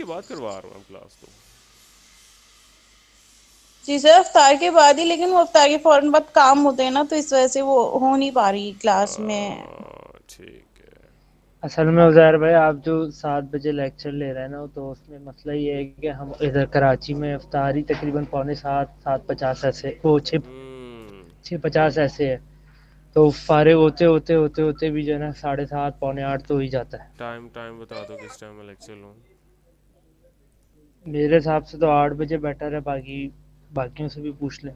बाद करवा रहा हूँ क्लास तो। जी सर, अफ्तार के बाद ही, लेकिन वो अफ्तार के फौरन बाद काम होते हैं ना, तो इस वजह से वो हो नहीं पा रही क्लास में। ठीक है। असल में उज़ैर भाई, आप जो 7 बजे लेक्चर ले रहे हैं ना, तो उसमें मसला ये है कि हम इधर कराची में इफ्तारी तकरीबन पौने 7, 7:50 ऐसे, वो 6:50 ऐसे है। तो फारिग होते होते होते होते भी जो है ना 7:30 पौने 8 तो हो ही जाता है। टाइम टाइम बता दो किस टाइम मैं लेक्चर लूँ। मेरे हिसाब से तो 8 बजे बेटर है, बाकी बाकियों से भी पूछ लें।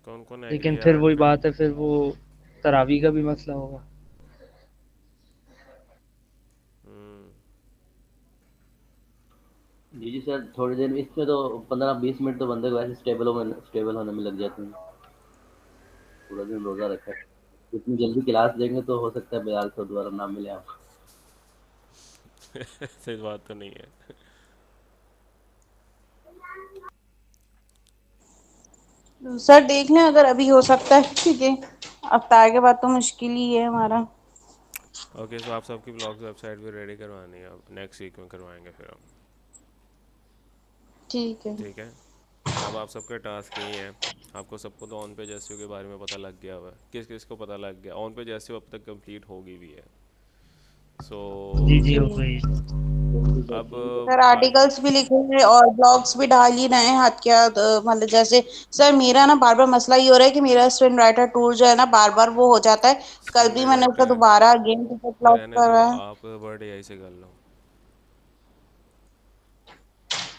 कौन कौन एग्री लेकिन है फिर 8 वही पे? बात है, फिर वो तरावी का भी मसला होगा। हम्म। जी जी सर, थोड़ी देर इसमें तो 15-20 मिनट तो बंदे को ऐसे स्टेबल होने में लग जाते हैं। पूरा दिन रोजा रखा है, इतनी जल्दी क्लास देंगे तो हो सकता है बिलाल से दोबारा ना मिले आपको। ऐसी बात तो नहीं है। तो सर देख लें, अगर अभी हो सकता है, ठीक है। अफ्तार के बाद तो मुश्किल ही है हमारा। ओके, सो आप सबकी ब्लॉग्स वेबसाइट भी रेडी करवानी है, अब नेक्स्ट वीक में करवाएंगे फिर हम। ठीक है। ठीक है। अब आप सबके टास्क यही हैं। आपको सबको तो ऑन पेज एसईओ के बारे में पता लग गया हुआ है, किस किस को पता लग गया। ऑन पेज एसईओ अब तक कंप्लीट होगी भी है। सो जी जी, जी हो गई। अब सर, आगे आर्टिकल्स भी लिखे हैं और ब्लॉग्स भी डाल ही रहे हैं हाथ के हाथ, मतलब जैसे। सर मेरा ना बार बार मसला ये हो रहा है कि मेरा स्क्रीन राइटर टूल जो है ना, बार बार वो हो जाता है। कल भी स्क्रीन मैंने उसका राइटर दोबारा अगेन टिकट लॉक रहने दो, करा है। आप वर्ड एआई से कर लो।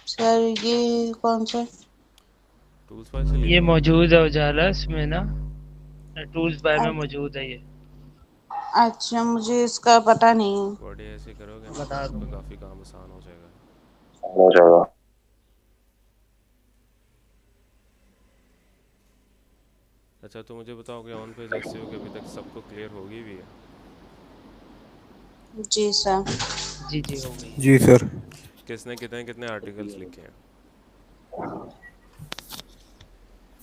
सर ये कौन सा? टूल्स बाय से ये लिखो। मौजूद है उजाला इसमें ना, टूल्स बाय में अच्छा। मौजूद है ये। अच्छा, मुझे इसका पता नहीं है। वर्ड एआई से करोगे ना तो बता आपका दूंगा। काफ़ी काम आसान हो जाएगा। हो जाएगा। अच्छा, तो मुझे बताओ कि ऑन पेज एसईओ के अभी तक सबको क्लियर होगी भी है? जी सर। जी जी, हो गई। जी सर। किसने कितने कितने आर्टिकल्स लिखे हैं?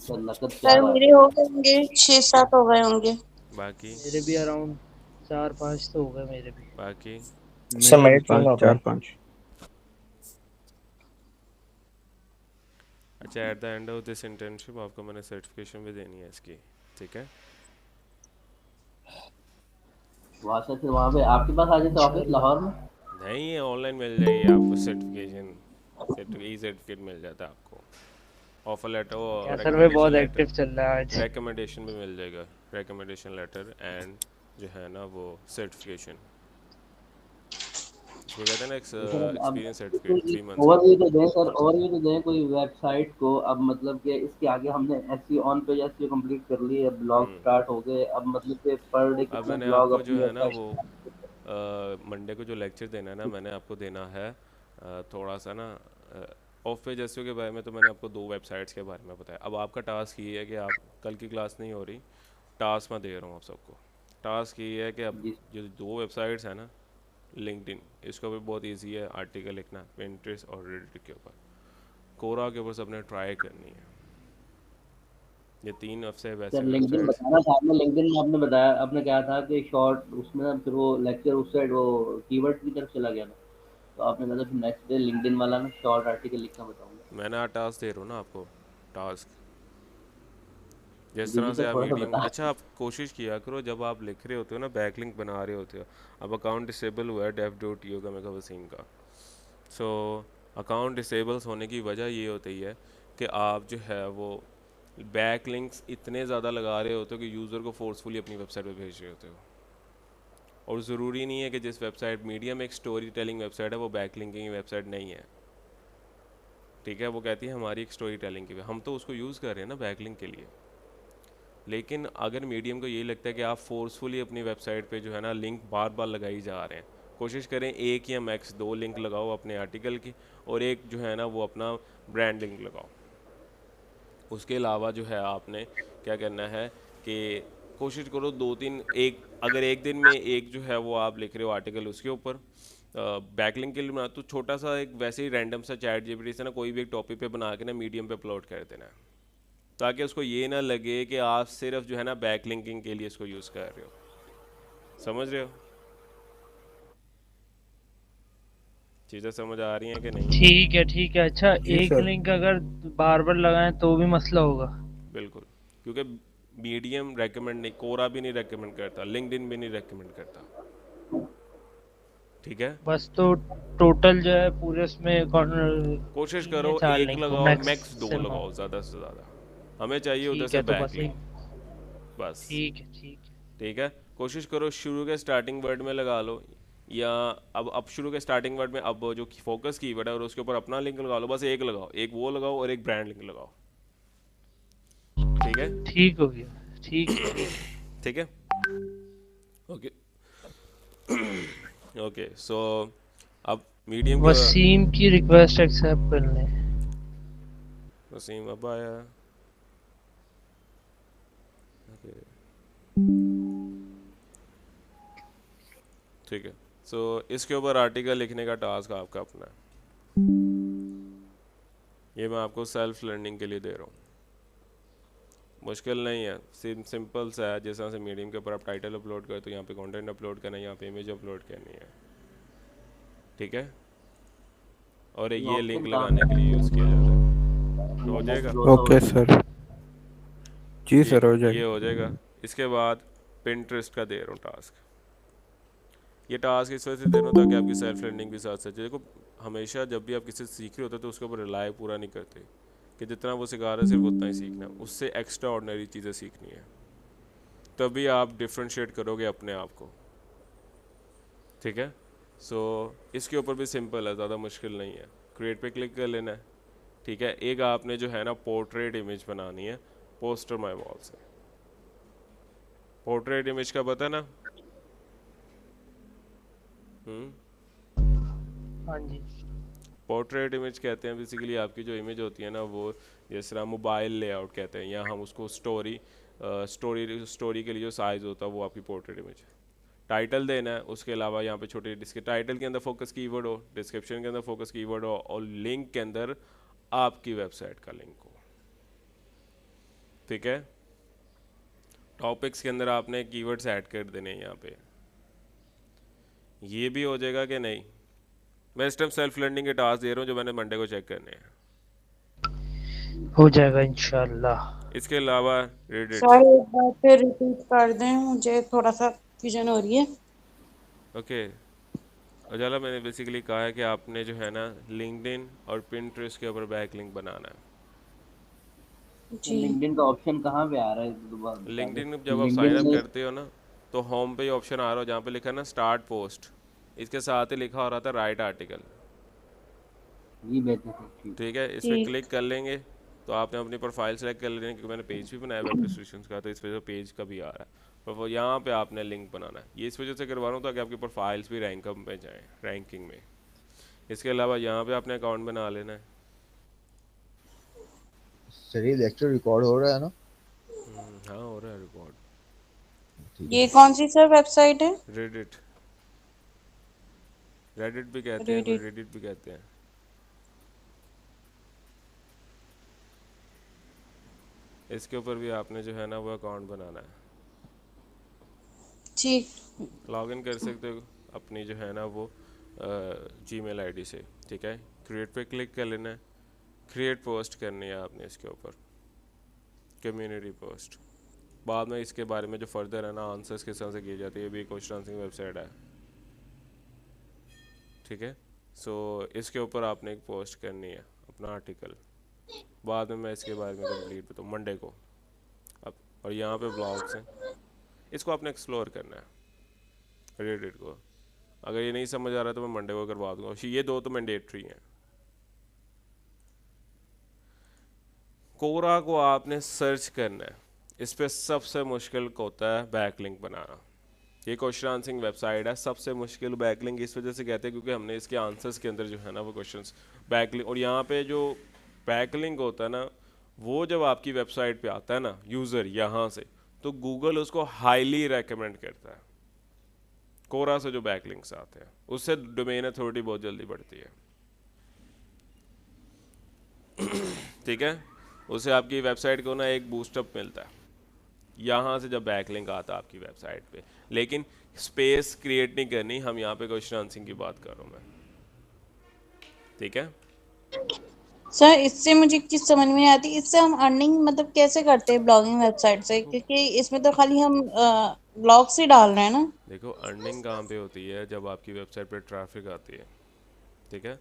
सर नकद सर 4 मेरे हो आर्टिकल। गए होंगे, 6-7 हो गए होंगे। बाकी? मेरे भी अराउंड 4-5 तो हो गए मेरे भी। बाकी? सर मेरे भी पाँच, चार पाँच। अच्छा, at the end of this internship आपको मैंने सर्टिफिकेशन भी देनी है इसकी, ठीक है? वहाँ से फिर वहाँ पे आपके पास आ जाते ऑफिस इंशाल्लाह। लाहौर में। नहीं, ये ऑनलाइन मिल जाएगी आपको सर्टिफिकेशन। ई सर्टिफिकेट मिल जाता है आपको। ऑफर लेटर, वो क्या सर, मैं रिकमेंडेशन बहुत लेटर। एक्टिव चल रहा है आज। रिकमेंडेशन भी मिल जाएगा। रिकमेंडेशन लेटर एंड जो है ना वो सर्टिफिकेशन, इसको कहते हैं ना तो सर अब एक्सपीरियंस कोई सर्टिफिकेट 3 मंथ्स का। ओवरव्यू तो दें सर, ओवरव्यू तो दें कोई वेबसाइट को। अब मतलब कि इसके आगे हमने SEO on page SEO complete कर ली है, ब्लॉग स्टार्ट हो गए, अब मतलब कि पर डे अब कितने मैंने ब्लॉग आपको जो अपनी है ना वेबसाइट। वो मंडे को जो लेक्चर देना है ना, मैंने आपको देना है थोड़ा सा ना ऑफ पेज एसईओ के बारे में। तो मैंने आपको 2 वेबसाइट्स के बारे में बताया। अब आपका टास्क ये है कि आप, कल की क्लास नहीं हो रही, टास्क मैं दे रहा हूँ आप सबको। टास्क ये है कि अब जी जो 2 वेबसाइट्स हैं ना, लिंक्डइन, इसको भी बहुत इजी है आर्टिकल लिखना, पिंटरेस्ट और रेडिट के ऊपर। कोरा के ऊपर सबने ट्राई करनी है। ये 3 हफ्ते सर, वैसे लिंक्डइन वेबसाइट्स। बताना था आपने। लिंक्डइन में आपने बताया, आपने कहा था कि शॉर्ट उसमें ना, फिर वो लेक्चर उस साइड वो कीवर्ड की तरफ चला गया था। तो आपने कहा था फिर नेक्स्ट डे लिंक्डइन वाला ना शॉर्ट आर्टिकल लिखना बताऊंगा। मैंने आज टास्क दे रहा हूँ ना आपको, टास्क जिस जी तरह जी से सर, आप थोड़ा सा मीडियम, बता। अच्छा आप कोशिश किया करो जब आप लिख रहे होते हो ना, बैकलिंक बना रहे होते हो। अब अकाउंट डिसेबल हुआ है डेव डॉट ईओ का, मेगा वसीम का। सो अकाउंट डिसेबल्स होने की वजह ये होती है कि आप जो है वो बैक लिंक्स इतने ज़्यादा लगा रहे होते हो कि यूज़र को फोर्सफुली अपनी वेबसाइट पे भेज रहे होते हो। और ज़रूरी नहीं है कि जिस वेबसाइट, मीडियम एक स्टोरी टेलिंग वेबसाइट है, वो बैक लिंकिंग वेबसाइट नहीं है, ठीक है? वो कहती है हमारी एक स्टोरी टेलिंग की, हम तो उसको यूज़ कर रहे हैं ना बैक लिंक के लिए। लेकिन अगर मीडियम को यही लगता है कि आप फोर्सफुली अपनी वेबसाइट पे जो है ना लिंक बार बार लगाई जा रहे हैं, कोशिश करें एक या मैक्स 2 लिंक लगाओ अपने आर्टिकल की, और एक जो है ना वो अपना ब्रांड लिंक लगाओ। उसके अलावा जो है आपने क्या करना है कि कोशिश करो 2-3, एक अगर एक दिन में एक जो है वो आप लिख रहे हो आर्टिकल, उसके ऊपर बैकलिंक के लिए बना तो छोटा सा एक वैसे ही रैंडम सा चैट जीपीटी से ना कोई भी एक टॉपिक पे बना के ना मीडियम पे अपलोड कर देना है, ताकि उसको ये ना लगे कि आप सिर्फ जो है ना बैकलिंकिंग के लिए इसको यूज़ कर रहे हो। समझ रहे हो? चीज़ें समझ आ रही हैं कि नहीं? ठीक है। अच्छा, जी एक सर। लिंक अगर बार बार लगाएं तो भी मसला होगा? बिल्कुल, क्योंकि मीडियम रेकमेंड नहीं, कोरा भी नहीं रेकमेंड करता, लिंक्डइन भी नहीं रेकमेंड करता। ठीक है, बस तो टोटल जो है पूरे उसमें कोशिश तीन करो या चार एक लिंक हो लगाओ, मैक्स दो मैक्सिमम। लगाओ ज़्यादा से ज़्यादा। हमें चाहिए उधर ठीक से है, तो बस बैकलिंक, एक। बस। ठीक है। ठीक है, कोशिश करो शुरू के स्टार्टिंग वर्ड में लगा लो, या अब शुरू के स्टार्टिंग वर्ड में अब वो जो फोकस कीवर्ड है और उसके ऊपर अपना लिंक लगा लो, बस एक लगाओ, एक वो लगाओ और एक ब्रांड लिंक लगाओ। ठीक है, ठीक हो गया, ठीक है। ठीक है, ओके। ओके, सो अब मीडियम के वसीम की रिक्वेस्ट एक्सेप्ट कर लें। वसीम अब आया। ओके, ठीक है, सो इसके ऊपर आर्टिकल लिखने का टास्क आपका अपना है। ये मैं आपको सेल्फ लर्निंग के लिए दे रहा हूँ, मुश्किल नहीं है, सिंपल सा है। जैसा से मीडियम के ऊपर आप टाइटल अपलोड करते हो, यहाँ पे कंटेंट अपलोड करना है, यहाँ पे इमेज अपलोड करनी है। ठीक है, और ये ये लिंक ऑप्शन कहाँ लगाने के पे लिए यूज़ किया जाता है। है? हो जाएगा, ओके सर। जी ये सर, हो ये जाएगा। हो जाएगा। इसके बाद पिंटरेस्ट का दे रहा हूँ टास्क। ये टास्क इस वजह से दे रहा हूँ ताकि आपकी सेल्फ लर्निंग भी साथ साथ देखो। हमेशा जब भी आप किसी से सीख रहे होते हो तो उसके ऊपर रिलाय पूरा नहीं करते कि जितना वो सिखा रहा है सिर्फ उतना ही सीखना है, उससे एक्स्ट्रा ऑर्डिनरी चीज़ें सीखनी है, तभी आप डिफ्रेंशिएट करोगे अपने आप को। ठीक है, सो इसके ऊपर भी सिंपल है, ज़्यादा मुश्किल नहीं है। क्रिएट पे क्लिक कर लेना है। ठीक है, एक आपने जो है ना पोर्ट्रेट इमेज बनानी है पोस्टर माय वॉल से। पोर्ट्रेट इमेज का पता ना? हाँ जी। पोर्ट्रेट इमेज कहते हैं बेसिकली आपकी जो इमेज होती है ना, वो जिस तरह मोबाइल लेआउट कहते हैं, या हम उसको स्टोरी के लिए जो साइज़ होता है वो आपकी पोर्ट्रेट इमेज है। टाइटल देना है, उसके अलावा यहाँ पे छोटे टाइटल के अंदर फोकस कीवर्ड हो, डिस्क्रिप्शन के अंदर फोकस कीवर्ड हो, और लिंक के अंदर आपकी वेबसाइट का लिंक हो। ठीक है, टॉपिक्स के अंदर आपने कीवर्ड्स ऐड कर देने हैं यहाँ पे। ये भी हो जाएगा कि नहीं? मैं इस टाइम सेल्फ लर्निंग के टास्क दे रहा हूँ जो मैंने मंडे को चेक करने हैं। हो जाएगा इंशाल्लाह। इसके अलावा रेडिट। सर एक बार फिर रिपीट कर दें, मुझे थोड़ा सा कंफ्यूजन हो रही है। ओके, उजाला, मैंने बेसिकली कहा है कि आपने जो है ना लिंक्डइन और पिंटरेस्ट के ऊपर बैक लिंक बनाना है। जी। लिंक्डइन का ऑप्शन कहाँ पे आ रहा है, दोबारा बता दो। लिंक्डइन जब आप साइन लिंक्डइन अप में करते हो ना, तो होम पे ऑप्शन आ रहा हो जहाँ पे लिखा है ना स्टार्ट पोस्ट, इसके साथ ही लिखा हो रहा था राइट आर्टिकल। ये बेहतर है, ठीक। ठीक है, इस पर ठीक। क्लिक कर लेंगे तो आपने अपनी प्रोफाइल सेलेक्ट कर लेनी है, क्योंकि मैंने पेज भी बनाया वेब डिस्क्रिप्शन का, तो इस वजह से पेज का भी आ रहा है। पर वो यहाँ पे आपने लिंक बनाना है, ये इस वजह से करवा रहा हूँ ताकि आपकी प्रोफाइल्स भी रैंक में जाएँ, रैंकिंग में। इसके अलावा यहाँ पे आपने अकाउंट बना लेना है। सर ये लेक्चर रिकॉर्ड हो रहा है ना? हाँ, हो रहा है रिकॉर्ड। ये कौन सी सर वेबसाइट है? रेडिट, रेडिट भी कहते हैं, रेडिट। रेडिट भी कहते हैं। इसके ऊपर भी आपने जो है ना वो अकाउंट बनाना है। ठीक। लॉगिन कर सकते हो अपनी जो है ना वो जीमेल आईडी से। ठीक है, क्रिएट पे क्लिक कर लेना है। क्रिएट पोस्ट करनी है आपने इसके ऊपर, कम्युनिटी पोस्ट। बाद में इसके बारे में जो फर्दर है ना आंसर्स किस तरह से किए जाते हैं, ये भी क्वेश्चन आंसरिंग वेबसाइट है। ठीक है, सो इसके ऊपर आपने एक पोस्ट करनी है अपना आर्टिकल। बाद में मैं इसके बारे में कंप्लीट बताऊँ मंडे को। अब और यहाँ पे ब्लॉग्स हैं, इसको आपने एक्सप्लोर करना है रेडिट को। अगर ये नहीं समझ आ रहा तो मैं मंडे को करवा दूँगा, ये दो तो मैंडेटरी हैं। कोरा को आपने सर्च करना है, इस पर सबसे मुश्किल होता है बैकलिंक बनाना। ये क्वेश्चन आंसरिंग वेबसाइट है, सबसे मुश्किल बैकलिंक इस वजह से कहते हैं क्योंकि हमने इसके आंसर्स के अंदर जो है ना वो क्वेश्चंस बैकलिंक, और यहाँ पे जो बैकलिंक होता है ना वो जब आपकी वेबसाइट पे आता है ना यूज़र यहाँ से, तो गूगल उसको हाईली रेकमेंड करता है। कोरा से जो बैकलिंक्स आते हैं उससे डोमेन अथॉरिटी बहुत जल्दी बढ़ती है। ठीक है, उससे आपकी वेबसाइट को ना एक बूस्टअप मिलता है यहाँ से जब बैकलिंक आता है आपकी वेबसाइट पे। लेकिन स्पेस क्रिएट नहीं करनी, हम यहाँ पे क्वेश्चन आंसरिंग की बात कर रहा हूँ मैं। ठीक है। सर इससे मुझे एक चीज समझ में नहीं आती, इससे हम अर्निंग मतलब कैसे करते हैं ब्लॉगिंग वेबसाइट से, देखो क्योंकि इसमें तो खाली हम ब्लॉग्स ही डाल रहे हैं ना। देखो अर्निंग कहाँ पे होती है, जब आपकी वेबसाइट पे ट्रैफिक आती है। ठीक है।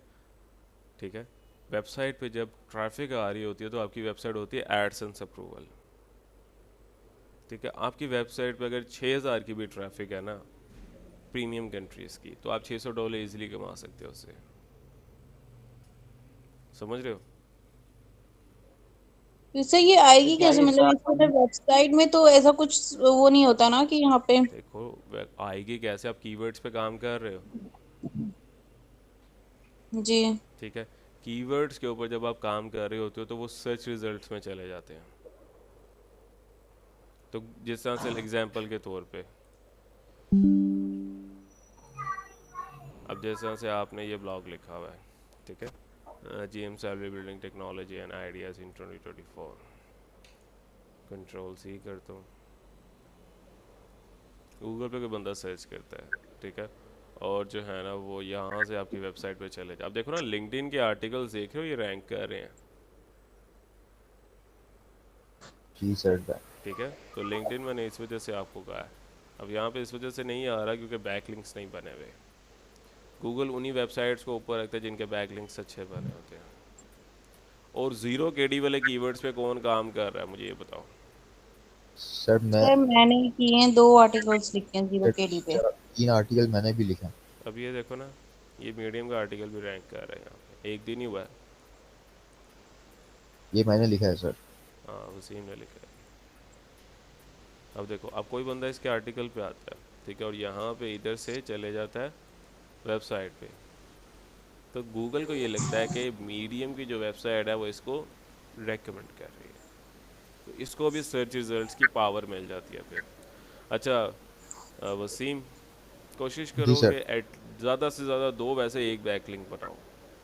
ठीक है। वेबसाइट पे जब ट्रैफिक आ रही होती है तो आपकी वेबसाइट होती है एडसेंस अप्रूवल। ठीक है। आपकी वेबसाइट पे अगर 6000 की भी ट्रैफिक है ना प्रीमियम कंट्रीज़ की, तो आप $600 इजीली कमा सकते हो उससे। समझ रहे हो? तो इससे ये तो आएगी क्या कैसे, ये मतलब इसमें वेबसाइट में तो ऐसा कुछ वो नहीं होता ना कि यहाँ पे। देखो आएगी कैसे, आप कीवर्ड्स पे काम कर रहे हो। जी। ठीक है। कीवर्ड्स के ऊपर जब आप काम कर रहे होते हो तो वो सर्च रिजल्ट्स में चले जाते हैं। तो जिस तरह से एग्जांपल के तौर पे, अब जिस तरह से आपने ये ब्लॉग लिखा हुआ है, ठीक है, GM salary building technology and ideas in 2024, control C करता हूँ, गूगल पे कोई बंदा सर्च करता है। ठीक है। और जो है ना वो यहाँ से आपकी वेबसाइट पे चले जाए। अब देखो ना लिंक्डइन के आर्टिकल्स देख रहे हो, ये रैंक कर रहे हैं। जी सर दैट। ठीक है। तो लिंक्डइन मैंने इस वजह से आपको कहा है। अब यहाँ पे इस वजह से नहीं आ रहा क्योंकि बैकलिंक्स नहीं बने हुए। गूगल उन्हीं वेबसाइट्स को ऊपर रखता है जिनके बैकलिंक्स अच्छे बने होते हैं। और ज़ीरो केडी वाले कीवर्ड्स पे कौन काम कर रहा है मुझे ये बताओ। सर मैं सर मैंने किए हैं, 2 आर्टिकल्स लिखे हैं जीरो केडी पे। 3 आर्टिकल मैंने भी लिखे हैं। अब ये देखो ना, ये मीडियम का आर्टिकल भी रैंक कर रहा है यहाँ पे, एक दिन ही हुआ है। ये मैंने लिखा है सर। हाँ वसीम ने लिखा है। अब देखो, अब कोई बंदा इसके आर्टिकल पे आता है, ठीक है, और यहाँ पे इधर से चले जाता है वेबसाइट पे, तो गूगल को ये लगता है कि मीडियम की जो वेबसाइट है वो इसको रेकमेंड कर रही है, तो इसको भी सर्च रिजल्ट्स की पावर मिल जाती है फिर। अच्छा वसीम, कोशिश जी करो सर। कि ज़्यादा से ज़्यादा 2 वैसे एक बैकलिंक बनाओ।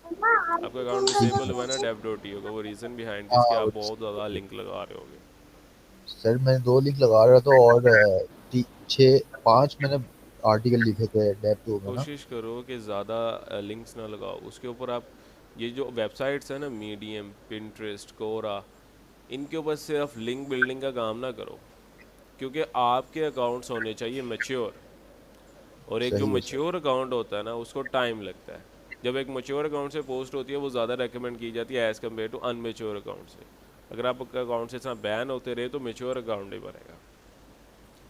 आपका अकाउंट ठीक डिसेबल है। हुआ है ना dev.to का, वो रीज़न बिहाइंड हाँ दिस कि आप उस- बहुत ज़्यादा लिंक लगा रहे होगे। सर मैं 2 लिंक लगा रहा था और 5 मैंने आर्टिकल लिखे थे डेव टू में ना। कोशिश करो कि ज़्यादा लिंक्स ना लगाओ उसके ऊपर। आप ये जो वेबसाइट्स है ना, मीडियम, पिंटरेस्ट, कोरा, इनके ऊपर सिर्फ लिंक बिल्डिंग का काम ना करो, क्योंकि आपके अकाउंट्स होने चाहिए मैच्योर। और एक जो सही है सर। मैच्योर अकाउंट होता है ना उसको टाइम लगता है। जब एक मैच्योर अकाउंट से पोस्ट होती है वो ज़्यादा रेकमेंड की जाती है as compare to unmature account से। अगर आपका अकाउंट से इतना बैन होते रहे तो मैच्योर अकाउंट नहीं बनेगा।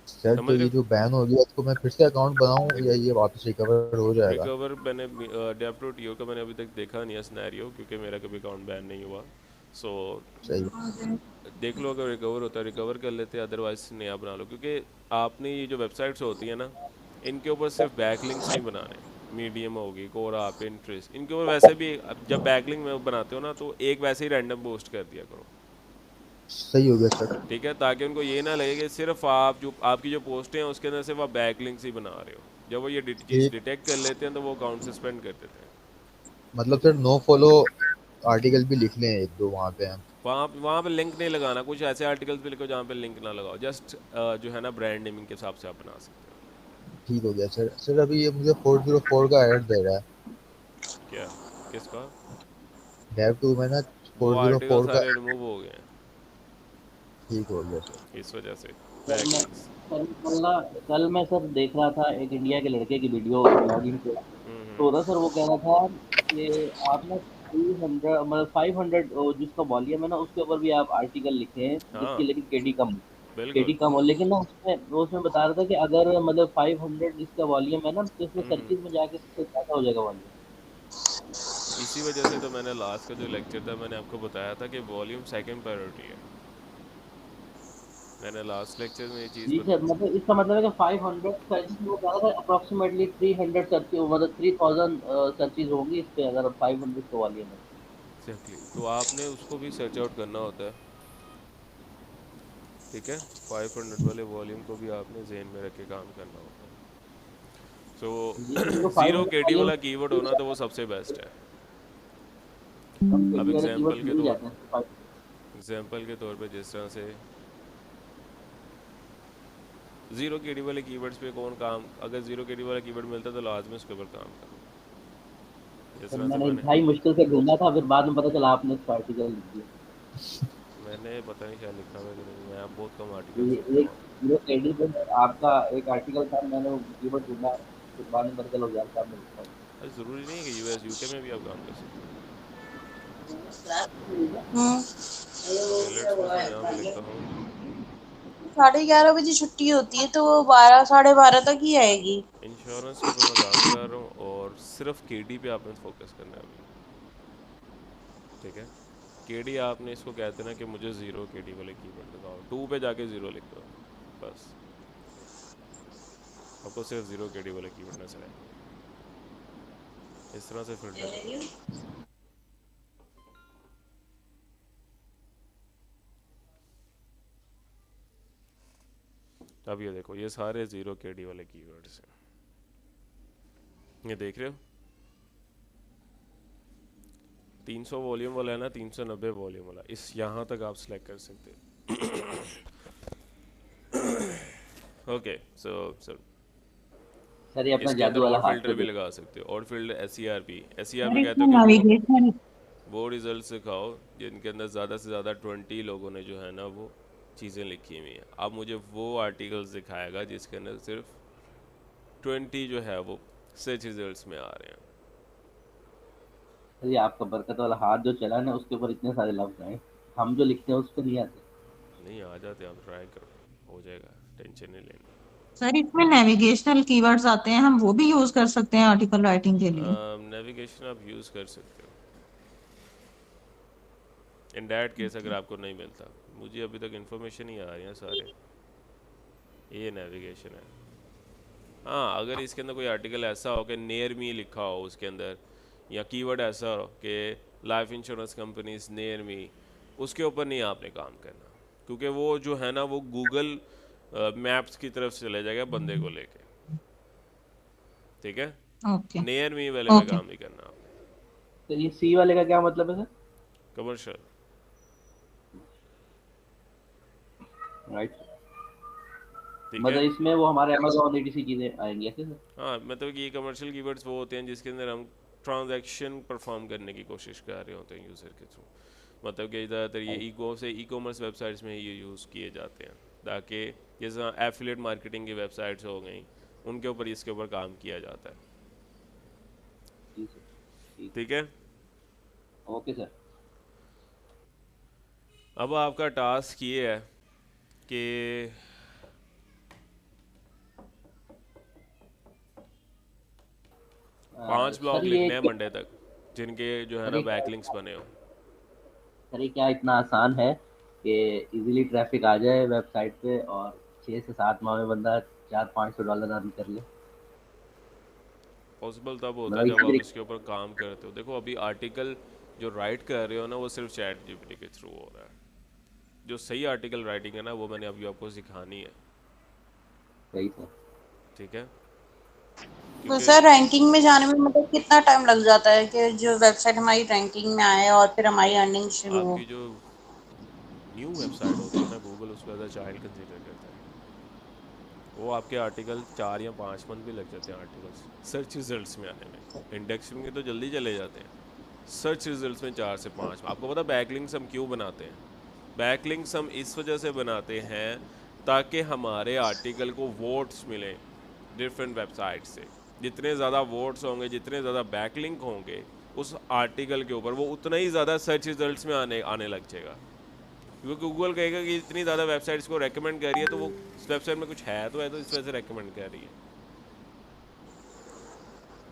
सर तो समझ रहे ये हो? जो बैन हो गया इसको मैं फिर से अकाउंट बनाऊं या ये वापस रिकवर हो जाएगा? रिकवर मैंने डेव.to का मैंने अभी तक देखा नहीं है सिनेरियो, क्योंकि मेरा कभी अकाउंट बैन नहीं हुआ। सो सही है। देख लो, अगर रिकवर होता है रिकवर कर लेते, अदरवाइज नया बना लो। क्योंकि आपने ये जो वेबसाइट्स होती है ना, इनके ऊपर सिर्फ बैकलिंक्स नहीं बनाने। मीडियम होगी, कोरा, पिंटरेस्ट, इनके ऊपर वैसे भी अब जब बैकलिंक में बनाते हो ना तो एक वैसे ही रैंडम पोस्ट कर दिया करो। सही हो गया सर। ठीक है, ताकि उनको ये ना लगे कि सिर्फ आप जो आपकी जो पोस्टें हैं उसके अंदर सिर्फ आप बैकलिंक्स ही बना रहे हो। जब वो ये चीज़ एक डिटेक्ट कर लेते हैं तो वो अकाउंट सस्पेंड कर देते हैं। मतलब सर नो फॉलो आर्टिकल भी लिख लें एक दो वहाँ पे हम। वहाँ पे लिंक नहीं लगाना, कुछ ऐसे आर्टिकल्स पे लिखो जहाँ पे लिंक ना लगाओ। जस्ट जो है ना ब्रांड नेमिंग के हिसाब से आप बना सकते हो। ठीक हो गया सर। सर अभी ये मुझे 404 का एरर दे रहा है क्या? किसका? डेव टू में ना। वो आर्टिकल 404 का। सारे रिमूव हो गए ठीक हो गया सर। हैं इस वजह से, सर मैं बैकलिंक्स। कल मैं सर देख रहा था एक इंडिया के लड़के की वीडियो ब्लॉगिंग पे। तो ना सर वो कह रहा था कि आप ना 300 मतलब 500 जिसका वॉल्यूम है ना उसके ऊपर भी आप आर्टिकल लिखे हैं हाँ जिसकी लेकिन केडी बिल्कुल। कम हो, लेकिन ना उसमें बता रहा था कि अगर मतलब 500 जिसका वॉल्यूम है ना तो इसमें सर्चिज में जाके सबसे ज़्यादा हो जाएगा वॉल्यूम। इसी वजह से तो मैंने लास्ट का जो लेक्चर था मैंने आपको बताया था कि वॉल्यूम सेकंड प्रायोरिटी है। मैंने लास्ट लेक्चर में ये चीज़ जी सर, बताई। मतलब इसका मतलब है कि 500 सर्चिज वो कह रहा था अप्रोक्सीमेटली 300 सर्चिज मतलब 3000 सर्चिज होंगी इस पे अगर 500 का वॉल्यूम है। एग्जैक्टली, तो आपने उसको भी सर्च आउट करना होता है। ठीक है। 500 वाले वॉल्यूम को भी आपने जहन में रख के काम करना होता है। सो जी सर, जो ज़ीरो 500 केडी वॉल्यूम वाला कीवर्ड होना तो वो सबसे बेस्ट है। हम अब केडी वाले कीवर्ड मिल जाते हैं। एग्जांपल के तौर पे जिस तरह से ज़ीरो केडी वाले कीवर्ड्स पे कौन काम, अगर ज़ीरो केडी वाला कीवर्ड मिलता है तो लाजमी उसके ऊपर काम करो। जिस फिर तरह से मैंने मैंने इंतहाई मुश्किल से ढूंढा था, फिर बाद में पता चला आपने उसको आर्टिकल लिख दिया। मैंने पता नहीं क्या लिखा हुआ है कि नहीं, मैं बहुत कम आर्टिकल्स ये लिखता एक हूँ। ये एडी पे आपका एक आर्टिकल था, मैंने वो कीवर्ड ढूंढा, फिर बाद में पता चला यार साहब ने लिखा है। अरे ज़रूरी नहीं है कि यूएस यूके में भी आप काम कर सकते हो। हम्म। ओके लेट्स मैं यहाँ पे लिखता हूँ 11:30 बजे छुट्टी होती है तो वो 12 साढ़े 12 तक ही आएगी। इंश्योरेंस के ऊपर मैं काम कर रहा हूँ और सिर्फ केडी पे आपने फोकस करना है अभी, ठीक है। केडी आपने इसको कहते हैं ना कि मुझे ज़ीरो केडी वाले कीवर्ड लगाओ, 2 पे जाके ज़ीरो लिख दो बस, आपको सिर्फ ज़ीरो केडी वाले कीवर्ड नजर आएंगे। इस तरह से फिल्टर करो। अब ये देखो, ये सारे ज़ीरो केडी वाले कीवर्ड्स हैं, ये देख रहे हो। 300 वॉल्यूम वाला है ना, 390 वॉल्यूम वाला, इस यहाँ तक आप सिलेक्ट कर सकते हो। ओके सो सर ये अपना इसके अंदर जादू वाला और हाथ फिल्टर तो भी देख। लगा सकते हो, और filter S E R sir P कहते इसमें हो कि नेविगेशन वो रिजल्ट दिखाओ जिनके अंदर ज़्यादा से ज़्यादा 20 लोगों ने जो है ना वो चीज़ें लिखी हुई हैं। अब मुझे वो आर्टिकल्स दिखाएगा जिसके अंदर सिर्फ 20 जो है वो सर्च रिजल्ट्स में आ रहे हैं। सर ये आपका बरकत वाला हाथ जो चला ना, उसके ऊपर इतने सारे लफ्ज आए, हम जो लिखते हैं उस पर नहीं आते। नहीं आ जाते, आप ट्राई करो, हो जाएगा, टेंशन नहीं लेनी। सर इसमें नेविगेशनल कीवर्ड्स आते हैं, हम वो भी यूज कर सकते हैं आर्टिकल राइटिंग के लिए। नेविगेशन आप यूज़ कर सकते हो इन डैट केस अगर आपको नहीं मिलता। मुझे अभी तक इन्फॉर्मेशन ही आ रही है सारे, ये नेविगेशन है। हाँ अगर इसके अंदर कोई आर्टिकल ऐसा हो कि नियर मी लिखा हो उसके अंदर, या कीवर्ड ऐसा हो कि life insurance companies near me, उसके ऊपर नहीं आपने काम करना, क्योंकि वो जो है ना वो गूगल मैप्स की तरफ से चले जाएगा बंदे को लेके, ठीक है। ओके नियर मी वाले पे ओके। काम नहीं करना आपने। तो ये सी वाले का क्या मतलब है सर? Commercial, right. ठीक मतलब है। इसमें वो हमारे अमेज़न ईटीसी चीजें आएंगी ऐसे सर? हाँ मतलब कि ये कमर्शियल कीवर्ड्स वो होते हैं जिसके अंदर हम ट्रांजैक्शन परफॉर्म करने की कोशिश कर रहे होते हैं यूज़र के थ्रू। मतलब कि ज़्यादातर ये ई कॉमर्स वेबसाइट्स में ये यूज़ किए जाते हैं, ताकि जैसे एफिलिएट मार्केटिंग की वेबसाइट्स हो गई, उनके ऊपर इसके ऊपर काम किया जाता है, जी सर, ठीक। ठीक है। Okay sir. अब आपका टास्क ये है कि पांच ब्लॉग सर ये लिखने हैं मंडे तक, जिनके जो है सर ना ये बैकलिंक्स बने हो। सर ये क्या इतना आसान है कि इजीली ट्रैफिक आ जाए वेबसाइट पे और 6 से 7 माह में बंदा $400-500 अर्न कर ले? पॉसिबल तब होता है मतलब जब इतनी आप इसके ऊपर काम करते हो। देखो अभी आर्टिकल जो राइट कर रहे हो ना वो सिर्फ चैट जीपीटी के थ्रू हो रहा है। जो सही आर्टिकल राइटिंग है ना वो मैंने अभी आपको सिखानी है, सही सर। ठीक है। तो क्योंकि सर रैंकिंग में जाने में मतलब कितना टाइम लग जाता है कि जो वेबसाइट हमारी रैंकिंग में आए और फिर हमारी अर्निंग शुरू हो? आपकी जो न्यू वेबसाइट होती है ना, गूगल उसको एज अ चाइल्ड कंसीडर करता है। वो आपके आर्टिकल 4 या 5 मंथ भी लग जाते हैं आर्टिकल्स सर्च रिजल्ट्स में आने में। इंडेक्सिंग में तो जल्दी चले जाते हैं, सर्च रिजल्ट्स में 4 से 5। आपको पता बैकलिंक्स हम क्यों बनाते हैं? बैकलिंक्स हम इस वजह से बनाते हैं ताकि हमारे आर्टिकल को वोट्स मिलें डिफरेंट वेबसाइट से। जितने ज़्यादा वोट्स होंगे, जितने ज़्यादा बैकलिंक होंगे उस आर्टिकल के ऊपर, वो उतना ही ज़्यादा सर्च रिजल्ट्स में आने लग जाएगा। क्योंकि गूगल कहेगा कि इतनी ज़्यादा वेबसाइट्स को रेकमेंड कर रही है तो वो इस वेबसाइट में कुछ है तो इस वजह से रेकमेंड कर रही है,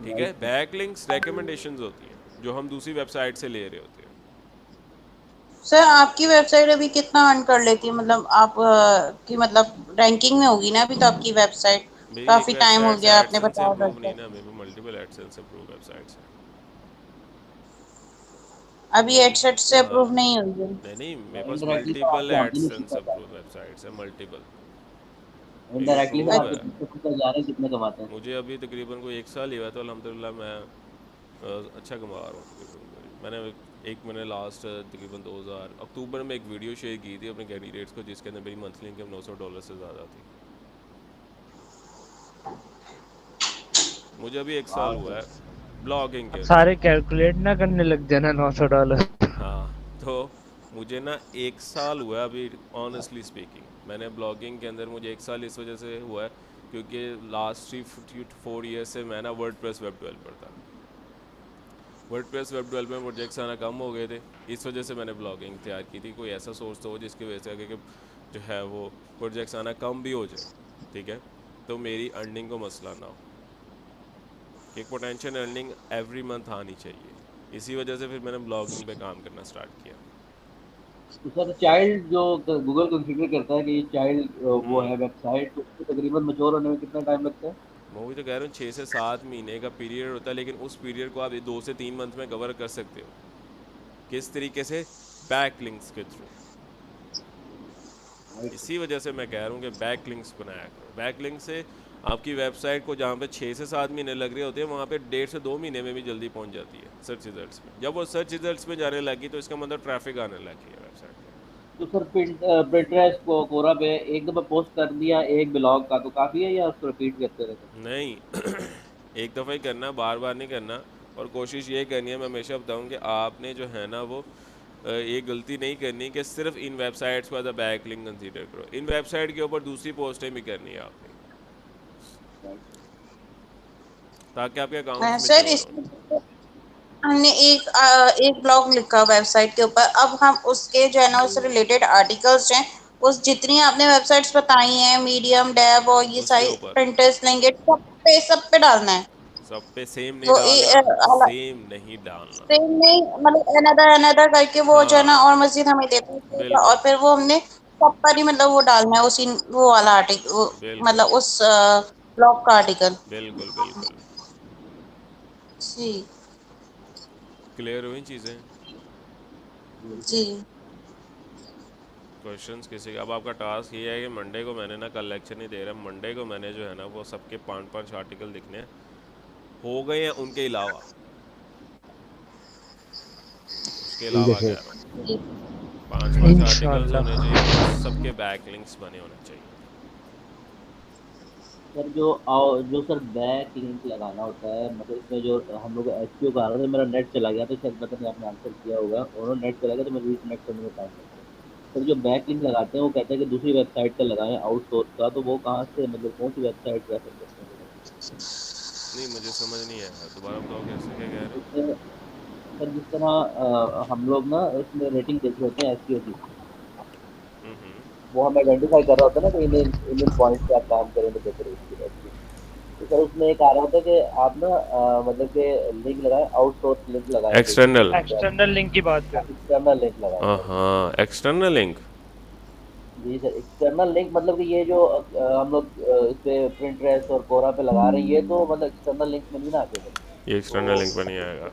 ठीक है। बैकलिंक्स रिकमेंडेशंस होती हैं जो हम दूसरी वेबसाइट से ले रहे होते हैं। सर आपकी वेबसाइट अभी कितना अर्न कर लेती है, मतलब आप की मतलब रैंकिंग में होगी ना अभी तो आपकी वेबसाइट? मेरी एक काफी टाइम हो वेबसाइट से गया आपने एडसेंस से बताया अप्रूव नहीं दरअसल। ना, मेरे पे मल्टीपल एडसेंस से अप्रूव वेबसाइट्स हैं। अभी एडसेट से हाँ अप्रूव नहीं हुई है। नहीं मेरे पास इनडायरेक्टली तो मल्टीपल आपके आमदनी शुरू एडसेंस कर रहा अप्रूव वेबसाइट्स है, मल्टीपल। है। ये इनडायरेक्टली सर अप्रूव आपके है। कितने कितने जा रहे हैं, कितने कमाते हैं? मुझे अभी तकरीबन कोई 1 साल ही हुआ है तो अल्हम्दुलिल्लाह मैं अच्छा कमा रहा हूँ तकरीबन। मैंने लास्ट तकरीबन 2000 अक्टूबर में एक वीडियो शेयर की थी अपने कैंडिडेट्स को जिसके अंदर मेरी मंथली इनकम $900 से ज़्यादा थी। मुझे अभी 1 साल वाह हुआ सर। है ब्लॉगिंग के अब अंदर। सारे कैलकुलेट ना करने लग जाना $900। हाँ, तो मुझे ना 1 साल हुआ अभी, ऑनेस्टली स्पीकिंग मैंने ब्लॉगिंग के अंदर, मुझे 1 साल इस वजह से हुआ है क्योंकि लास्ट 3-4 ईयर से मैं ना वर्डप्रेस वेब डेवलपर था। वर्डप्रेस वेब डेवलपमेंट प्रोजेक्ट्स आना कम हो गए थे, इस वजह से मैंने ब्लॉगिंग तैयार की थी। कोई ऐसा सोर्स तो हो जिसकी वजह से आगे के जो है वो प्रोजेक्ट्स आना कम भी हो जाए, ठीक है, तो मेरी अर्निंग को मसला ना हो। एक पोटेंशियल अर्निंग एवरी मंथ आनी चाहिए, इसी वजह से फिर मैंने ब्लॉगिंग पे काम करना स्टार्ट किया। तो सर चाइल्ड जो गूगल कंसीडर करता है कि ये चाइल्ड वो है वेबसाइट, तो उसको तकरीबन मैच्योर होने में कितना टाइम लगता है? मैं वही तो कह रहा हूँ, 6 से 7 महीने का पीरियड होता है, लेकिन उस पीरियड को आप 2 से 3 मंथ में कवर कर सकते हो। किस तरीके से? बैक लिंक्स के थ्रू। इसी वजह से मैं कह रहा हूँ कि बैक लिंक्स बनाया करो। बैक लिंक से आपकी वेबसाइट को जहाँ पे 6 से 7 महीने लग रहे होते हैं, वहाँ पे 1.5 से 2 महीने में भी जल्दी पहुँच जाती है सर्च रिजल्ट्स में। जब वो सर्च रिजल्ट्स में जाने लगी तो इसका मतलब ट्रैफिक आने लगी है वेबसाइट पे। तो सर पिंटरेस्ट को कोरा पे एक दफा पोस्ट कर दिया एक ब्लॉग का तो काफी है, या उसको रिपीट करते रहते हैं? नहीं एक दफ़ा ही करना, बार बार नहीं करना। और कोशिश ये करनी है, मैं हमेशा बताऊँ कि आपने जो है ना वो ये गलती नहीं करनी कि सिर्फ इन वेबसाइट्स को as a back link consider करो। इन वेबसाइट के ऊपर दूसरी पोस्टें भी करनी है आपने, ताकि आपके अकाउंट्स सर मैच्योर हों। इसमें हमने एक ब्लॉग लिखा वेबसाइट के ऊपर, अब हम उसके जो है ना उससे रिलेटेड आर्टिकल्स हैं, उस जितनी आपने वेबसाइट्स बताई हैं, मीडियम, डेव और ये उसके सारी, ऊपर प्रिंटर्स, लिंक्डइन, सब पे डालना है। सब पे सेम नहीं वो डालना, सेम नहीं डालना। सेम नहीं, मतलब अनदर अनदर करके वो जो है ना, हाँ, और मस्जिद हमें देता है, और बिल्कुल फिर वो हमने सब पर ही मतलब वो डालना है, उसी वो वाला आर्टिकल, बिल्कुल मतलब उस ब्लॉग का आर्टिकल। बिल्कुल बिल्कुल। जी क्लियर हुई चीज़ें? जी। क्वेश्चंस किसी का? अब आपका टास्क ये है कि मंडे को मैंने ना, कल लेक्चर नहीं दे रहा, मंडे को मैंने जो है ना वो सबके 5-5 आर्टिकल लिखने हैं। हो गए हैं उनके अलावा, उसके ठीक है अलावा कह सर। रहा हूँ, जी 5-5 आर्टिकल्स होने इंशाल्लाह। चाहिए और सबके बैक लिंक्स बने होने चाहिए। सर जो सर बैक लिंक लगाना होता है, मतलब इसमें जो हम लोग एचक्यू का आ रहा था, मेरा नेट चला गया तो शायद पता नहीं आपने आंसर किया होगा, और नेट चला गया तो मैं रीकनेक्ट करने में टाइम लगता है। सर जो बैक लिंक लगाते हैं वो कहते हैं कि दूसरी वेबसाइट का लगाएं आउटसोर्स का, तो वो कहाँ से, मतलब कौन सी वेबसाइट रेफर करते हैं वो? नहीं, मुझे समझ नहीं आया, दोबारा बताओ कैसे, क्या कह रहे हो? उसमें सर जिस तरह हम लोग ना इसमें रेटिंग देते होते हैं एसईओ की, वो हमें आइडेंटिफाई कर रहा होता है ना कि इन इन पॉइंट्स पे आप काम करें तो बेहतर होगी। तो सर उसमें एक आ रहा होता है कि आप ना मतलब कि लिंक लगाएं, आउटसोर्स लिंक लगाएं कोई एक्सटर्नल। एक्सटर्नल लिंक की बात कर। एक्सटर्नल लिंक लगाएं हाँ सर। हाँ, एक्सटर्नल लिंक। जी सर, एक्सटर्नल लिंक मतलब कि ये जो हम लोग इस पे प्रिंटरेस्ट और कोरा पे लगा रहे हैं, ये तो मतलब एक्सटर्नल लिंक में नहीं ना आते सर। ये एक्सटर्नल तो लिंक पर नहीं आएगा।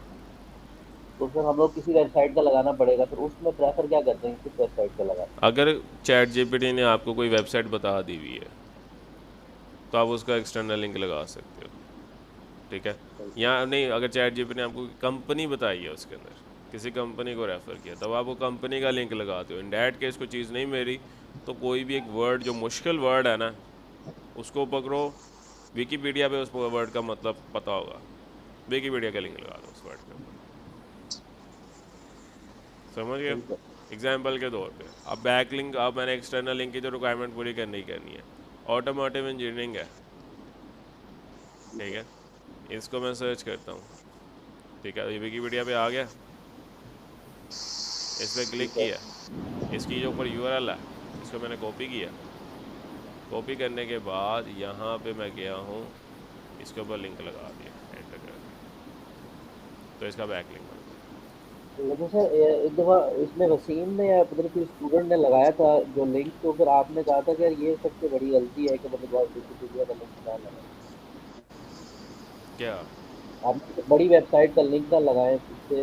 तो सर हम लोग किसी वेबसाइट का लगाना पड़ेगा, फिर उसमें प्रेफर क्या करते हैं, किस वेबसाइट का लगाना? अगर चैट जीपीटी ने आपको कोई वेबसाइट बता दी हुई है तो आप उसका एक्सटर्नल लिंक लगा सकते हो, ठीक है। या नहीं, अगर चैट जीपीटी ने आपको कंपनी बताई है, उसके अंदर किसी कंपनी को रेफ़र किया, तब आप वो कंपनी का लिंक लगाते हो। इन डैट केस कोई चीज़ नहीं मेरी, तो कोई भी एक वर्ड जो मुश्किल वर्ड है ना, उसको पकड़ो, विकीपीडिया पे उस वर्ड का मतलब पता होगा, विकीपीडिया का लिंक लगा दो उस वर्ड के ऊपर। समझ गए? ठीक है। एग्जाम्पल के तौर पे अब बैक लिंक, अब मैंने एक्सटर्नल लिंक की जो रिक्वायरमेंट पूरी करनी ही करनी है। ऑटोमोटिव इंजीनियरिंग है, ठीक है, इसको मैं सर्च करता हूँ, ठीक है, ये विकीपीडिया पे आ गया, इस पर क्लिक ठीक है। किया, इसकी जो ऊपर यूआरएल है इसको मैंने कॉपी किया, कॉपी करने के बाद यहाँ पे मैं गया हूँ, इसके ऊपर लिंक लगा दिया, एंटर कर दिया, तो इसका बैक लिंक बन लेकिन सर एक दफ़ा इसमें वसीम ने या पता नहीं किसी स्टूडेंट ने लगाया था जो लिंक, तो फिर आपने कहा था कि यार ये सबसे बड़ी गलती है कि मतलब आप विकिपीडिया का लिंक ना लगाएं, गया। आप बड़ी वेबसाइट का लिंक ना लगाएं, इससे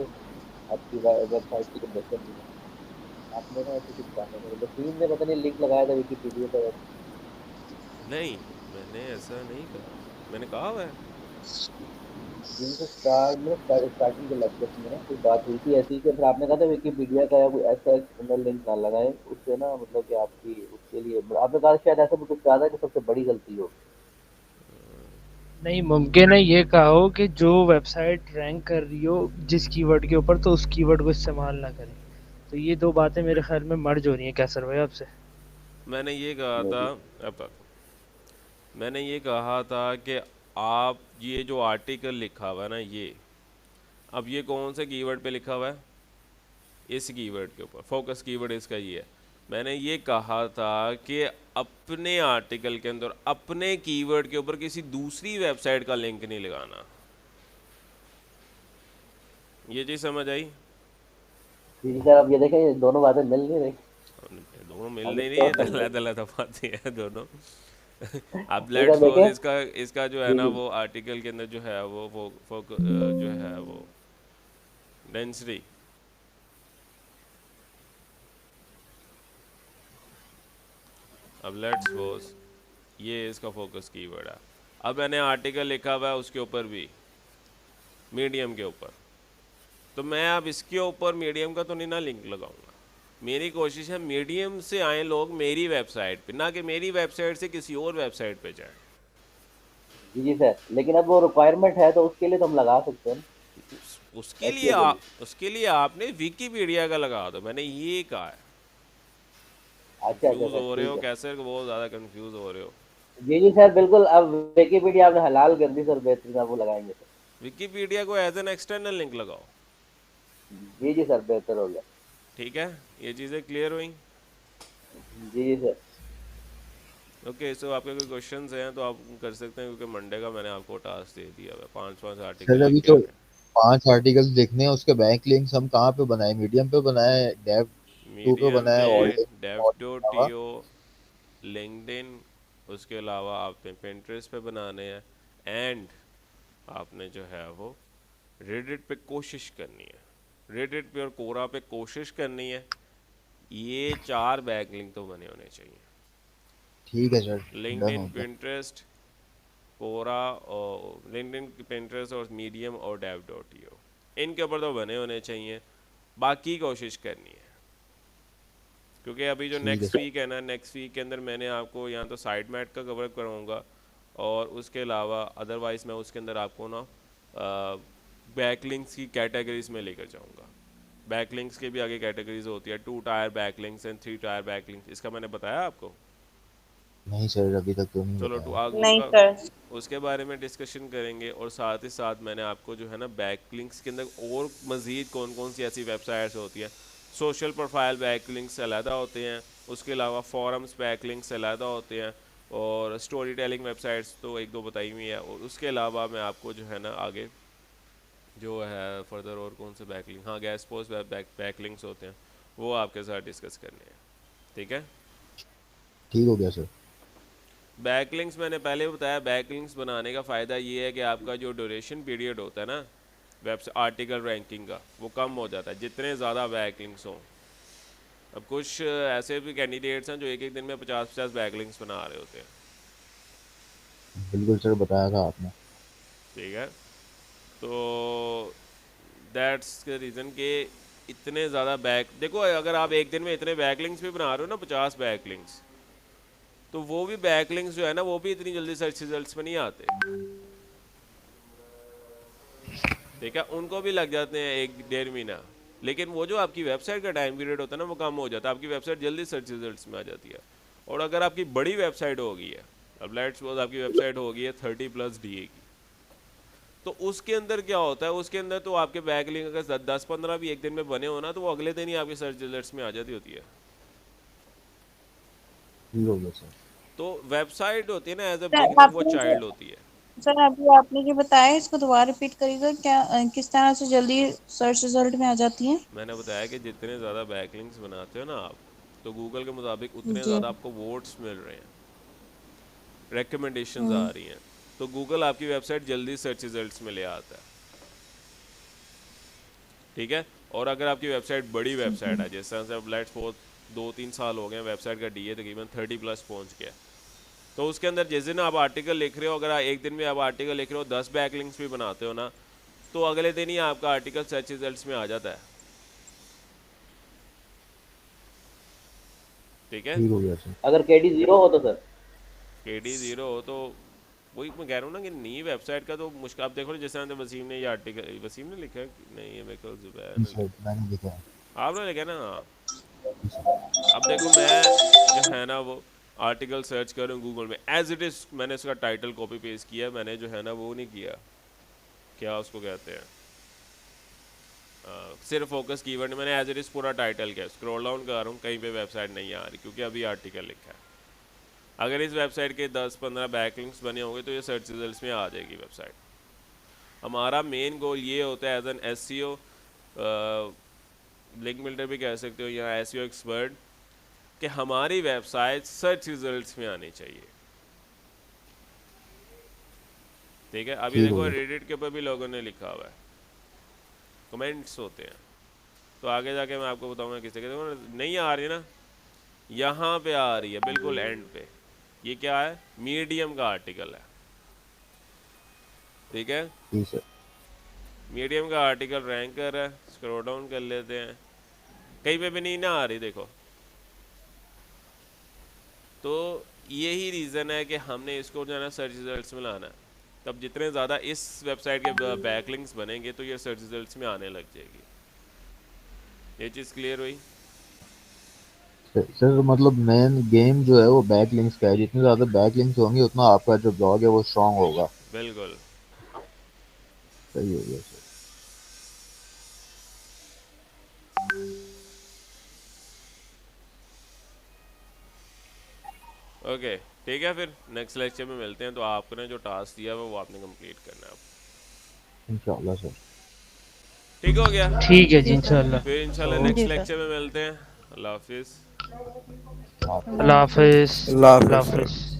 आपकी वेबसाइट की तो बेहतर नहीं है। आपने ना ऐसे कुछ कहा था, मेरे वसीम ने पता नहीं लिंक लगाया था विकिपीडिया का। नहीं, मैंने ऐसा नहीं कहा, मैंने कहा हुआ है। जिनसे स्टार्टिंग के लेक्चर्स में ना कोई बात हुई थी ऐसी, कि फिर आपने कहा था विकिपीडिया का या कोई ऐसा एक्सटर्नल लिंक ना लगाएं, उससे ना मतलब कि आपकी उसके लिए आपने कहा शायद ऐसा भी कुछ कहा था कि सबसे बड़ी गलती हो। नहीं, मुमकिन है ये कहो कि जो वेबसाइट रैंक कर रही हो जिस कीवर्ड के ऊपर, तो उस कीवर्ड को इस्तेमाल ना करें। तो ये दो बातें मेरे ख्याल में मर्ज हो रही हैं कैसर भाई आपसे। मैंने ये कहा मे था, बी। अब मैंने ये कहा था कि आप ये जो आर्टिकल लिखा हुआ है ना, ये अब ये कौन से कीवर्ड पे लिखा हुआ है? इस कीवर्ड के ऊपर फोकस कीवर्ड इसका ये है। मैंने ये कहा था कि अपने आर्टिकल के अंदर अपने कीवर्ड के ऊपर किसी दूसरी वेबसाइट का लिंक नहीं लगाना। ये चीज़ समझ आई? जी सर, अब ये देखें, ये दोनों बातें मिल नहीं रही। दोनों मिल अब नहीं रही है, इसको अलग अलग बातें हैं दोनों। अब ये सर लेट्स सपोज देखें। इसका इसका जो है जी ना, जी। वो आर्टिकल के अंदर जो है वो जो है वो डेंसिटी, अब लेट्स सपोज ये इसका फोकस कीवर्ड है। अब मैंने आर्टिकल लिखा हुआ है उसके ऊपर भी, मीडियम के ऊपर, तो मैं अब इसके ऊपर मीडियम का तो नहीं ना लिंक लगाऊंगा। मेरी कोशिश है मीडियम से आए लोग मेरी वेबसाइट पे, ना कि मेरी वेबसाइट से किसी और वेबसाइट पे जाएं। जी जी सर, लेकिन अब वो रिक्वायरमेंट है तो उसके लिए तो हम लगा सकते हैं ना, एसईओ के लिए। उसके लिए आपने विकीपीडिया का लगा दो, मैंने ये कहा है। अच्छा अच्छा कंफ्यूज सर, हो रहे हो ठीक है। कैसे, बहुत ज़्यादा कंफ्यूज हो रहे हो। जी जी सर, बिल्कुल। अब विकिपीडिया आपने हलाल कर दी सर, बेहतरीन, आप वो लगाएंगे सर। विकीपीडिया को एज एन एक्सटर्नल लिंक लगाओ। जी जी सर, बेहतर हो गया। ठीक है, ये चीज़ें क्लियर हुई? जी जी सर। ओके, सो आपके कोई क्वेश्चंस हैं तो आप कर सकते हैं, क्योंकि मंडे का मैंने आपको टास्क दे दिया है, 5 आर्टिकल सर लिख अभी के तो आने। 5 आर्टिकल्स लिखने हैं, उसके बैक लिंक्स हम कहाँ पे बनाए? मीडियम पे बनाए, डेव टू पे मीडियम बनाए, पे, और dev.to, लिंक्डइन, उसके अलावा आपने पिंटरेस्ट पे बनाने हैं, एंड आपने जो है वो रेडिट पे कोशिश करनी है। रेडिट पे और कोरा पे कोशिश करनी है। ये 4 बैक लिंक तो बने होने चाहिए। ठीक है सर, डन लिंक्डइन, हो गया। पिंटरेस्ट, कोरा, और लिंक्डइन, पिंटरेस्ट और मीडियम और dev.to, इनके ऊपर तो बने होने चाहिए। बाकी कोशिश करनी है, क्योंकि अभी जो ठीक है नेक्स्ट सर। वीक है ना, नेक्स्ट वीक के अंदर मैंने आपको यहाँ तो साइड मैट का कवर कराऊंगा, और उसके अलावा अदरवाइज मैं उसके अंदर आपको ना बैकलिंक्स की कैटेगरीज में लेकर जाऊंगा। बैकलिंक्स के भी आगे कैटेगरीज होती है, 2 tyre backlinks and 3 tyre backlinks, इसका मैंने बताया आपको? नहीं सर, अभी तक तो नहीं चलो बताया। नहीं उसका सर। उसके बारे में डिस्कशन करेंगे, और साथ ही साथ मैंने आपको जो है ना बैकलिंक्स के अंदर और मज़ीद कौन कौन सी ऐसी वेबसाइट्स होती हैं। सोशल प्रोफाइल बैकलिंक्स अलहदा होते हैं, उसके अलावा फॉरम्स बैकलिंक्स अलहदा होते हैं, और स्टोरी टेलिंग वेबसाइट्स तो एक दो बताई हुई है, और उसके अलावा मैं आपको जो है ना आगे जो है फर्दर और कौन से बैकलिंक, हाँ गैस पोस्ट बैकलिंक्स होते हैं, वो आपके साथ डिस्कस करने हैं। ठीक है, ठीक हो गया सर। बैकलिंक्स मैंने पहले भी बताया, बैकलिंक्स बनाने का फ़ायदा ये है कि आपका जो ड्यूरेशन पीरियड होता है ना वेब आर्टिकल रैंकिंग का, वो कम हो जाता है जितने ज़्यादा बैकलिंक्स हों। अब कुछ ऐसे भी कैंडिडेट्स हैं जो एक एक दिन में 50-50 बैकलिंक्स बना रहे होते हैं। बिल्कुल सर, बताया था आपने। ठीक है, तो दैट्स के रीज़न के इतने ज़्यादा बैक, देखो अगर आप एक दिन में इतने बैकलिंक्स भी बना रहे हो ना, 50 बैकलिंक्स, तो वो भी बैकलिंक्स जो है ना वो भी इतनी जल्दी सर्च रिजल्ट्स में नहीं आते। ठीक है, उनको भी लग जाते हैं 1-1.5 महीना, लेकिन वो जो आपकी वेबसाइट का टाइम पीरियड होता है ना वो कम हो जाता है, आपकी वेबसाइट जल्दी सर्च रिजल्ट्स में आ जाती है। और अगर आपकी बड़ी वेबसाइट होगी है, अब लेट्स सपोज आपकी वेबसाइट होगी है 30+ DA की, तो उसके अंदर क्या होता है, उसके अंदर तो आपके बैकलिंक अगर 10-15 भी एक दिन में बने हो ना, तो वो अगले दिन ही आपके सर्च रिजल्ट्स में आ जाती होती है। ठीक हो गया सर। तो वेबसाइट होती है ना एज अ सर बिगिनर, वो आपने चाइल्ड होती है। सर अभी आपने जो बताया इसको दोबारा रिपीट करिएगा, क्या किस तरह से जल्दी सर्च रिजल्ट में आ जाती है? मैंने बताया कि जितने ज़्यादा बैकलिंक्स बनाते हो ना आप, तो गूगल के मुताबिक उतने जी। ज़्यादा आपको वोट्स मिल रहे हैं, रिकमेंडेशंस आ हम्म। रही हैं, तो गूगल आपकी वेबसाइट जल्दी सर्च रिजल्ट्स में ले आता है। ठीक है, और अगर आपकी वेबसाइट बड़ी वेबसाइट है, जिस तरह से अब लेट्स सपोज 2-3 साल हो गए वेबसाइट का DA तकरीबन 30+ पहुंच गया, तो उसके अंदर जिस दिन आप आर्टिकल लिख रहे हो, अगर आप एक दिन में आप आर्टिकल लिख रहे हो 10 बैकलिंक्स भी बनाते हो ना, तो अगले दिन ही आपका आर्टिकल सर्च रिजल्ट्स में आ जाता है। ठीक है, ठीक हो गया सर। अगर केडी 0 हो तो सर? KD 0 हो तो वही मैं कह रहा हूँ ना कि नई वेबसाइट का तो मुश्किल। आप देखो जिस तरह से वसीम ने ये आर्टिकल, वसीम ने लिखा है कि नहीं, ये मेरे को जुबैर जी ने सर, लिखा, मैंने लिखा है। आपने लिखा ना। जी सर। अब देखो मैं जो है ना वो आर्टिकल सर्च कर रहा हूँ गूगल में एज इट इज़, मैंने इसका टाइटल कॉपी पेस्ट किया, मैंने जो है ना वो नहीं किया, क्या उसको कहते हैं, सिर्फ फोकस कीवर्ड, मैंने एज इट इज़ पूरा टाइटल किया। स्क्रॉल डाउन कर रहा हूँ, कहीं पे वेबसाइट नहीं आ रही क्योंकि अभी आर्टिकल लिखा है। अगर इस वेबसाइट के 10-15 बैकलिंक्स बने होंगे तो ये सर्च रिजल्ट्स में आ जाएगी वेबसाइट। हमारा मेन गोल ये होता है as an SEO, link builder भी कह सकते हो या SEO एक्सपर्ट, कि हमारी वेबसाइट सर्च रिजल्ट्स में आनी चाहिए। ठीक है, अभी ठीक हो देखो गया। रेडिट के ऊपर भी लोगों ने लिखा हुआ है, कमेंट्स होते हैं, तो आगे जाके मैं आपको बताऊंगा किससे। देखो नहीं आ रही ना, यहाँ पे आ रही है बिल्कुल एंड पे। ये क्या है, मीडियम का आर्टिकल है, ठीक है, जी सर। मीडियम का आर्टिकल रैंक कर रहा है। स्क्रॉल डाउन कर लेते हैं, कहीं पे भी नहीं ना आ रही देखो। तो यही रीज़न है कि हमने इसको जो है ना सर्च रिजल्ट्स में लाना है। तब जितने ज़्यादा इस वेबसाइट के बैकलिंक्स बनेंगे तो ये सर्च रिजल्ट्स में आने लग जाएगी। ये चीज़ क्लियर हुई? सर मतलब मेन गेम जो है वो बैक लिंक्स का है। जितने ज्यादा बैक लिंक्स होंगे उतना आपका जो ब्लॉग है वो स्ट्रांग होगा। बिल्कुल। सही हो गया सर। ओके ठीक है, फिर नेक्स्ट लेक्चर में मिलते हैं। तो आपने जो टास्क दिया है वो आपने कंप्लीट करना है। इंशाल्लाह सर। ठीक हो गया, ठीक है जी, जी सर। इंशाल्लाह। फिर इंशाल्लाह ओके। नेक्स्ट जी सर। लेक्चर में मिलते हैं। अल्लाह हाफिज़। अल्लाह हाफिज़। अल्लाह अल्लाह हाफिज़ सर। हाफिज़।